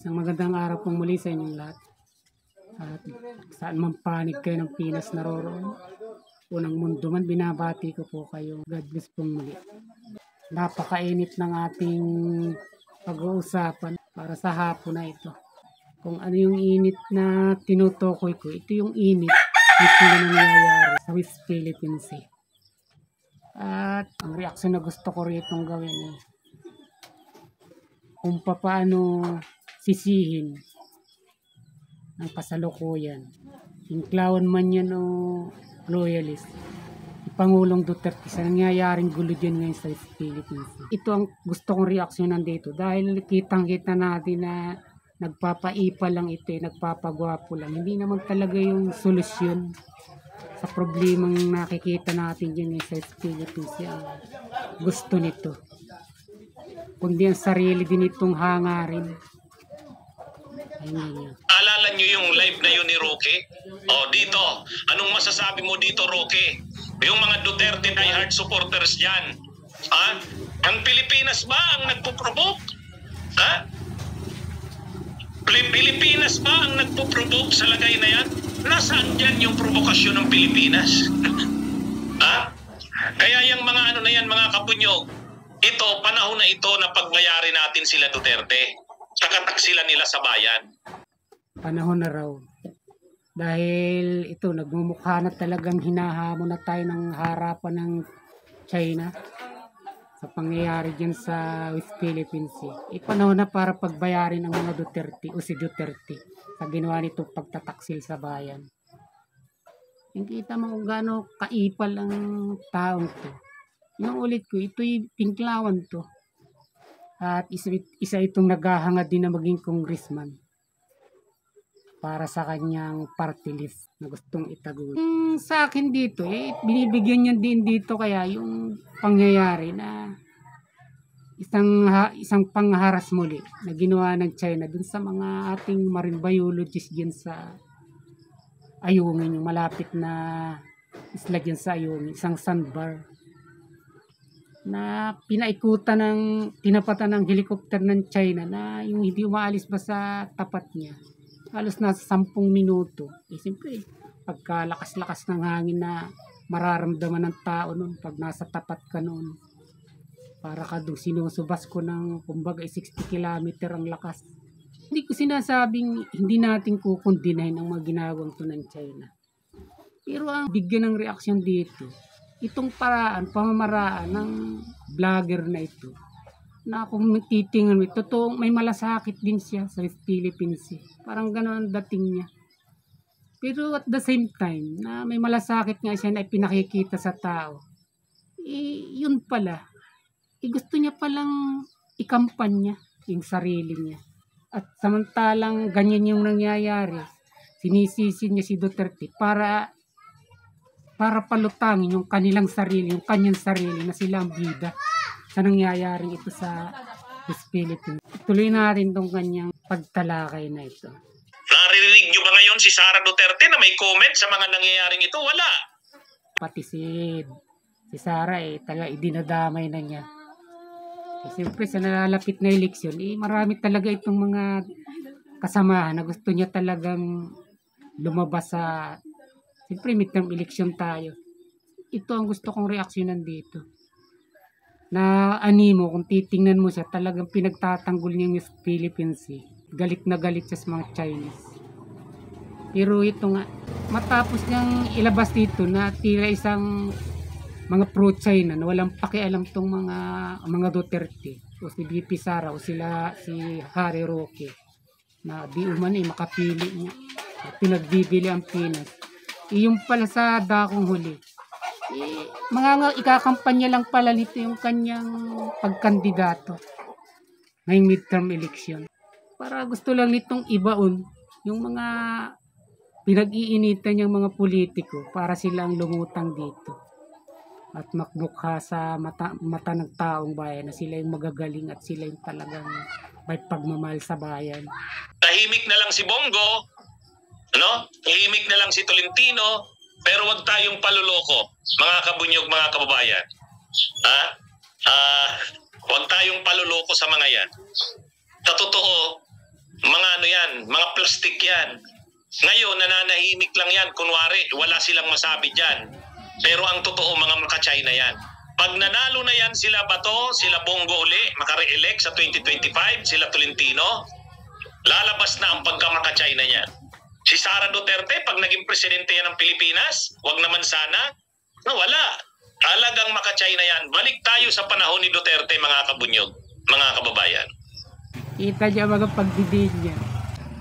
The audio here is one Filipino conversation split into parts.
Isang magandang araw pong muli sa inyong lahat. At saan man panig kayo ng Pinas naroroon, unang mundo man, binabati ko po kayo. God bless pong muli. Napakainit ng ating pag-uusapan para sa hapon na ito. Kung ano yung init na tinutukoy ko, ito yung init mismo na nangyayari sa West Philippine Sea. At ang reaksyon na gusto ko rito gawin kung paano sisihin ang kasalukuyan. Inklawan man yan o loyalist, Pangulong Duterte sa nangyayaring gulo dyan ngayon sa Philippines. Ito ang gusto kong reaksyonan dito dahil kitang-kita natin na nagpapaipa lang ito, nagpapagwapo lang. Hindi naman talaga yung solusyon sa problemang nakikita natin dyan sa Philippines. Ang gusto nito, kundi ang sarili din itong hangarin. Alala nyo yung live na yun ni Roque? O dito, anong masasabi mo dito, Roque? Yung mga Duterte diehard supporters dyan. Ha? Ang Pilipinas ba ang nagpo-provoke? Ha? Pilipinas ba ang nagpo-provoke sa lagay na yan? Nasaan dyan yung provokasyon ng Pilipinas? Ha? Kaya yung mga ano na yan, mga kapunyog, ito, panahon na ito na pagbayari natin sila Duterte. Kakataksila nila sa bayan. Panahon na raw. Dahil ito, nagmumukha na talagang hinahamon na tayo ng harapan ng China sa pangyayari dyan sa West Philippine Sea. Panahon na para pagbayarin ang mga Duterte o si Duterte sa ginawa nitong pagtataksil sa bayan. Hindi kita mo kung gaano kaipal ang taong to. Yung ulit ko, ito'y pinklawan to. At isa itong naghahangad din na maging congressman para sa kanyang party list na gustong itaguhin. Sa akin dito, binibigyan niya din dito kaya yung pangyayari na isang pangharas muli na ginawa ng China dun sa mga ating marine biologists dyan sa Ayungin, yung malapit na isla dyan sa Ayungin, isang sandbar na tinapatan ng helicopter ng China na yung hindi umaalis ba sa tapat niya. Halos nasa 10 minuto. Siyempre, pagkalakas-lakas ng hangin na mararamdaman ng tao noon pag nasa tapat ka noon. Para ka doon sinusubas ko ng kumbaga 60 kilometer ang lakas. Hindi ko sinasabing hindi natin kukundinahin ang mga ginawang to ng China. Pero ang bigyan ng reaksyon dito, itong pamamaraan ng vlogger na ito, na kung titingnan mo, totoo, may malasakit din siya sa Philippines. Parang gano'n ang dating niya. Pero at the same time, na may malasakit nga siya na ipinakikita sa tao, yun pala, gusto niya palang ikampanya yung sarili niya. At samantalang ganyan yung nangyayari, sinisisi niya si Duterte para palutangin yung kanyang sarili na sila ang bida sa nangyayaring ito sa West Philippines. Tuloy natin itong kanyang pagtalakay na ito. Naririnig nyo ba ngayon si Sara Duterte na may comment sa mga nangyayaring ito? Wala. Pati si Sara talaga idinadamay na niya. Siyempre sa nalalapit na eleksyon, marami talaga itong mga kasamahan na gusto niya talagang lumabas sa siyempre midterm election tayo. Ito ang gusto kong reaksyonan dito. Na animo, kung titingnan mo siya, talagang pinagtatanggol niya yung Philippines. Galit na galit siya sa mga Chinese. Pero ito nga, matapos niyang ilabas dito na tila isang mga pro-China na walang pakialam tong mga Duterte o si BP Sara o si Harry Roque na di umano makapili niya. Pinagbibili ang Pinas. Yung pala sa dakong huli, ikakampanya lang pala nito yung kanyang pagkandidato ngayong midterm election. Para gusto lang nitong ibaon yung mga pinag-iinitan niyang mga politiko para silang lumutang dito. At makmukha sa mata ng taong bayan na sila yung magagaling at sila yung talagang may pagmamahal sa bayan. Tahimik na lang si Bongo, tahimik na lang si Tolentino, pero wag tayong paluloko, mga kabunyog, mga kababayan. Wag tayong paluloko sa mga yan. Sa totoo, mga yan, mga plastic yan. Ngayon, nananahimik lang yan. Kunwari, wala silang masabi dyan. Pero ang totoo, mga maka-China yan. Pag nanalo na yan sila Bato, sila Bongo uli, maka-re-elect sa 2025, sila Tolentino, lalabas na ang pagka-maka-China yan. Si Sara Duterte, pag naging presidente yan ng Pilipinas, wag naman sana, wala. Talagang maka-China yan. Balik tayo sa panahon ni Duterte, mga kabunyog, mga kababayan. Kita niya mga pagdidiin niya.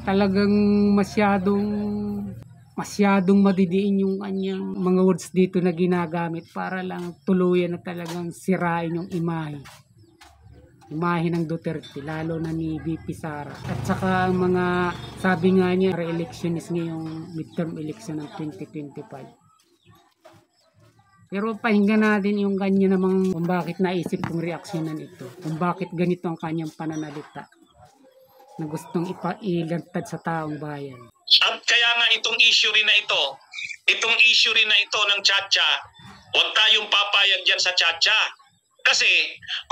Talagang masyadong madidiin yung kanyang mga words dito na ginagamit para lang tuluyan na talagang sirain yung imahe ng Duterte, lalo na ni VP Sara. At saka ang mga sabi nga niya, re-election is ngayong midterm election ng 2025. Pero pakinggan natin yung kanya namang kung bakit naisip kong reaksyonan ito, kung bakit ganito ang kanyang pananalita na gustong ilantad sa taong bayan. At kaya nga itong issue rin na ito ng Chacha, huwag tayong papayag dyan sa Chacha. Kasi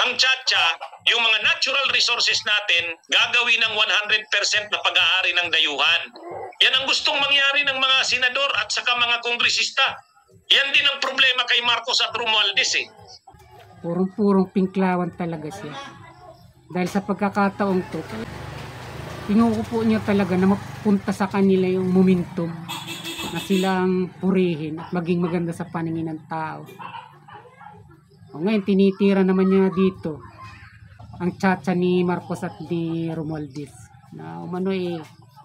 ang Chacha, yung mga natural resources natin, gagawin ng 100% na pag-aari ng dayuhan. Yan ang gustong mangyari ng mga senador at saka mga kongresista. Yan din ang problema kay Marcos at Romualdez eh. Purong pinklawan talaga siya. Dahil sa pagkakataong to, inuupo niya talaga na mapunta sa kanila yung momentum na silang purihin at maging maganda sa paningin ng tao. O ngayon, tinitira naman niya dito ang Chacha ni Marcos at ni Romualdez na umano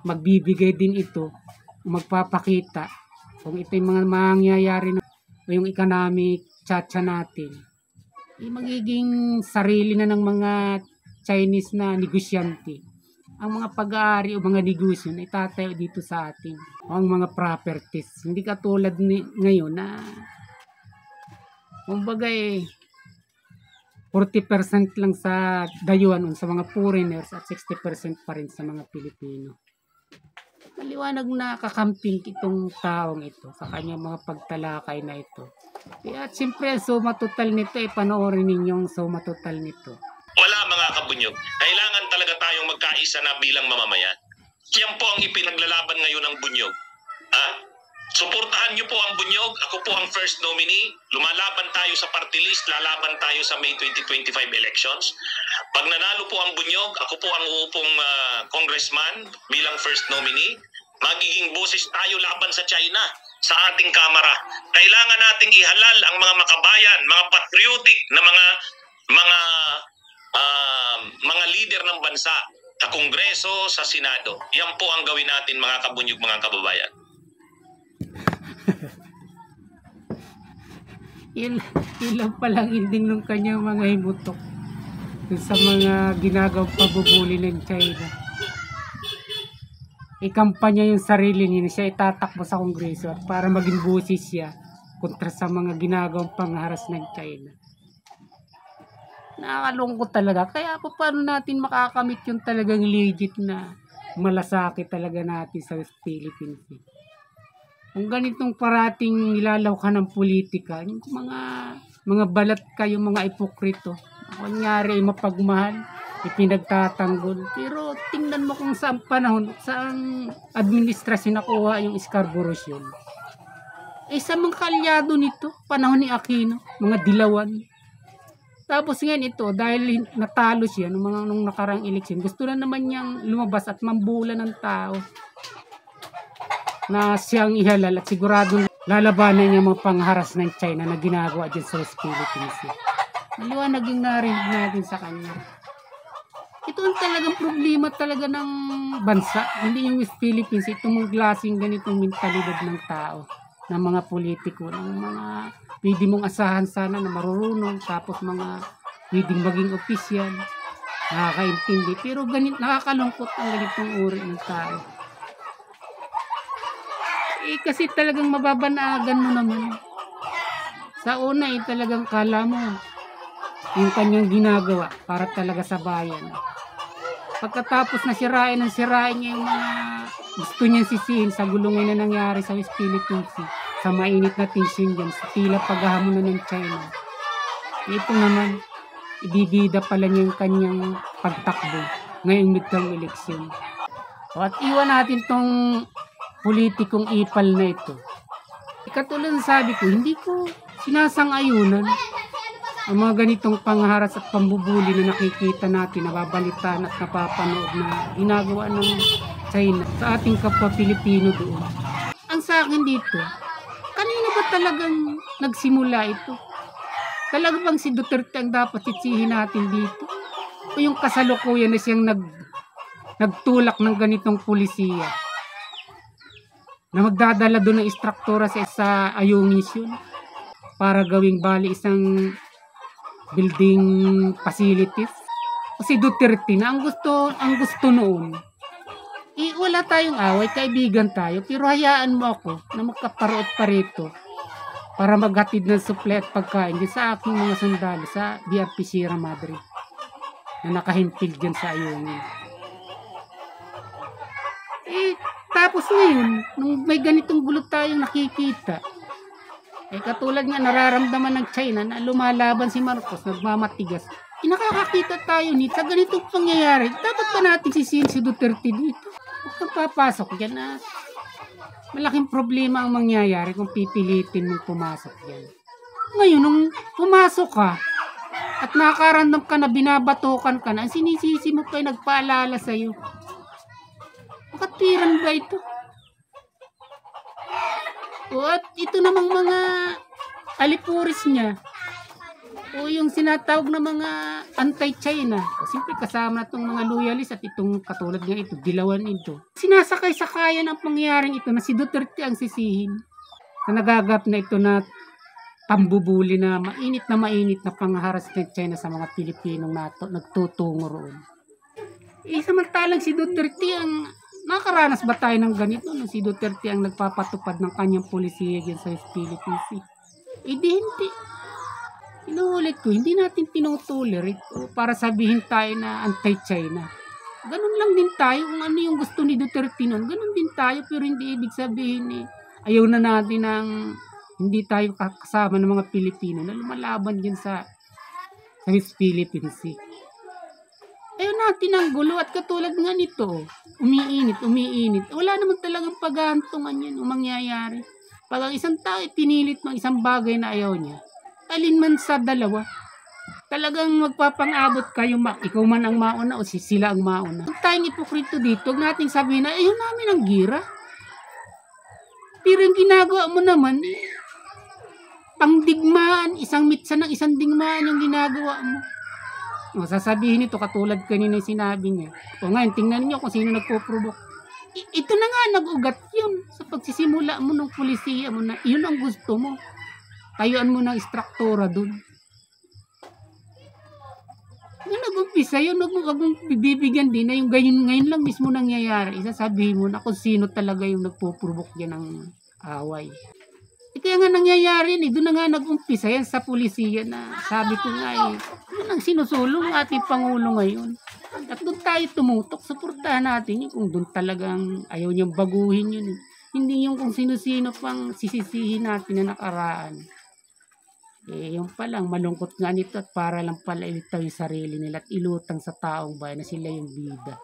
magbibigay din ito, magpapakita kung ito yung mga mangyayari na yung economic Chacha natin, magiging sarili na ng mga Chinese na negosyante. Ang mga pag-aari o mga negosyo na itatayo dito sa atin, o ang mga properties. Hindi katulad ngayon na kumbaga 40% lang sa dayuhan sa mga foreigners at 60% pa rin sa mga Pilipino. Maliwanag na kakamping itong taong ito sa kanyang mga pagtalakay na ito. At siyempre, suma total nito, panoorin ninyong suma total nito. Wala mga kabunyog. Kailangan talaga tayong magkaisa na bilang mamamayan. Yan po ang ipinaglalaban ngayon ng bunyog. Suportahan niyo po ang bunyog. Ako po ang first nominee. Lumalaban tayo sa party list. Lalaban tayo sa May 2025 elections. Pag nanalo po ang bunyog, ako po ang uupong congressman bilang first nominee. Magiging boses tayo laban sa China sa ating kamara. Kailangan nating ihalal ang mga makabayan, mga patriotic na mga leader ng bansa sa Kongreso, sa Senado. Yan po ang gawin natin mga kabunyog, mga kababayan. Ilang palang ending ng kanyang mga himutok sa mga ginagawang pabubuli ng China. Ikampanya yung sarili niya, siya itatakbo sa Kongreso at para maging busis siya kontra sa mga ginagawang pangharas ng China. Nakakalungkot talaga. Kaya paano natin makakamit yung talagang legit na malasakit talaga natin sa Philippines. Kung ganitong parating nilalaw ka ng politika, yung mga balat kayo, mga ipokrito, kunyari mapagmahal, ipinagtatanggol. Pero tingnan mo kung saan panahon, saan administrasyon nakuha yung Scarborough yun. Sa mga kalyado nito, panahon ni Aquino, mga dilawan. Tapos ngayon ito, dahil natalo siya nung nakarang eleksyon, gusto na naman niyang lumabas at mambula ng tao na siyang ihalal at sigurado lalabanan niya mga pangharas ng China na ginagawa dyan sa West Philippines. Maliwanag yung narinig natin sa kanya. Ito ang talagang problema talaga ng bansa, hindi yung West Philippines. Itong klaseng ganitong mentalidad ng tao, ng mga politiko, ng mga pwede mong asahan sana na marurunong, tapos mga pwedeng maging opisyal, nakakaintindi. Pero nakakalungkot ang ganitong uri ng tao. Kasi talagang mababanagan mo naman. Sa una talagang kala mo yung kanyang ginagawa para talaga sa bayan. Pagkatapos na sirain niya yung mga gusto niyang sisihin sa gulungan na nangyari sa West Philippines, sa mainit na tension dyan, sa tila paghahamon na ng China. Ito naman, ibibida pala niya yung kanyang pagtakbo ngayong midterm election. At iwan natin tong politikong ipal na ito. Katulad ng sabi ko, hindi ko sinasang-ayunan ang mga ganitong pangharas at pambubuli na nakikita natin, nababalitaan at napapanood na ginagawa ng China sa ating kapwa Pilipino doon. Ang sa akin dito, kanina ba talagang nagsimula ito? Talaga bang si Duterte ang dapat sisihin natin dito? O yung kasalukuyan na siyang nagtulak ng ganitong pulisiya na magdadala doon ng istruktura sa Ayungis yun para gawing bali isang building facilities. Kasi Duterte na ang gusto noon, wala tayong away, kaibigan tayo, pero hayaan mo ako na magkaparoot pa rito para maghatid ng suple at pagkain dyan sa aking mga sundalo sa BRP Sierra Madre na nakahimpil dyan sa Ayungin. Tapos ngayon, nung may ganitong gulo tayong nakikita, katulad nga nararamdaman ng China na lumalaban si Marcos, nagmamatigas, nakakakita tayo nito sa ganitong pangyayari. Dapat ba natin sisihin si Duterte dito? Huwag kang papasok dyan na malaking problema ang mangyayari kung pipilitin mong pumasok dyan. Ngayon, nung pumasok ka at nakakarandam ka na binabatukan ka na, ang sinisisi mo pa ay nagpaalala sa'yo. Makatiran ba ito? O at ito namang mga alipuris niya o yung sinatawag na mga anti-China, siyempre kasama na itong mga loyalist at itong katulad nga ito, dilawan ito. Sinasakay-sakayan ang pangyayaring ito na si Duterte ang sisihin na nagagap na ito na pambubuli na mainit na pangharas ng China sa mga Pilipinong nagtutungo roon. Samantalang si Duterte ang nakaranas ba tayo ng ganito nung si Duterte ang nagpapatupad ng kanyang polisiya dyan sa Philippines? Hindi. Inuulit ko, hindi natin tinutolerate para sabihin tayo na anti-China. Ganun lang din tayo kung ano yung gusto ni Duterte nun. Ganun din tayo, pero hindi ibig sabihin ayaw na natin ng hindi tayo kasama ng mga Pilipino na lumalaban dyan sa West Philippines Sea. Ayaw natin ang gulo at katulad nga nito, umiinit. Wala naman talagang paghahantungan yan o mangyayari. Pag ang isang tao pinilit ng isang bagay na ayaw niya, alin man sa dalawa, talagang magpapang-abot kayo, ikaw man ang mauna o sila ang mauna. Ang tayong ipokrito dito, huwag nating sabihin na, ayaw namin ang gira. Pero yung ginagawa mo naman, pangdigmaan, isang mitsa ng isang digmaan yung ginagawa mo. O, sasabihin ito, katulad kanina yung sinabi niya. O ngayon, tingnan niyo kung sino nagpo-provoke. Ito na nga, nag-ugat yun sa pagsisimula mo ng pulisiya mo na yun ang gusto mo. Tayuan mo ng istruktura dun. Yung nag-umpisa yun, huwag mong bibigyan din na yung ngayon lang mismo nangyayari. Isasabihin mo na kung sino talaga yung nagpo-provoke yan ng away. Kaya nga nangyayari doon na nga nag-umpisa yan sa pulisiya na sabi ko nga yun ang sinusulong ng ating Pangulo ngayon. At doon tayo tumutok, suportahan natin yun kung doon talagang ayaw niyang baguhin yun. Hindi yung kung sino-sino pang sisisihin natin na nakaraan. Yung palang malungkot nga nito at para lang pala ilitaw yung sarili nila at ilutang sa taong bayan na sila yung bida.